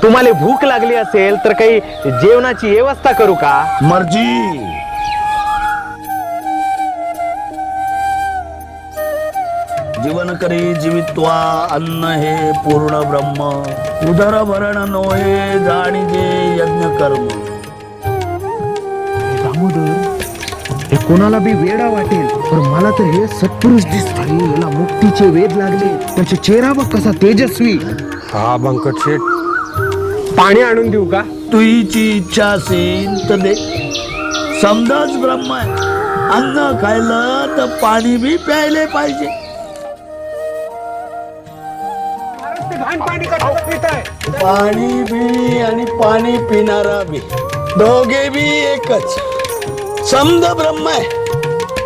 तुम्हाला भूक लागली असेल तर काही जेवणाची व्यवस्था करू का? मर्जी. जीवन करी जीवित्वा अन्न हे पूर्ण ब्रह्म उदर भरण नोहे जाणीजे यज्ञ कर्म. दामोदर, हे कोणाला बी वेडा वाटेल पण मला तर हे सत्पुरुष दिसतात. याला मुक्तीचे वेध लागले. त्याचा चेहरा बघ कसा तेजस्वी. हा बंकट शेठ, पाणी आणून देऊ का? तुझी इच्छा असेल तर दे. समजाच ब्रह्म आहे. अन्न खायला तर पाणी बी प्यायले पाहिजे. पाणी बी आणि पाणी पिणारा बी दोघे बी एकच. समज ब्रह्म आहे.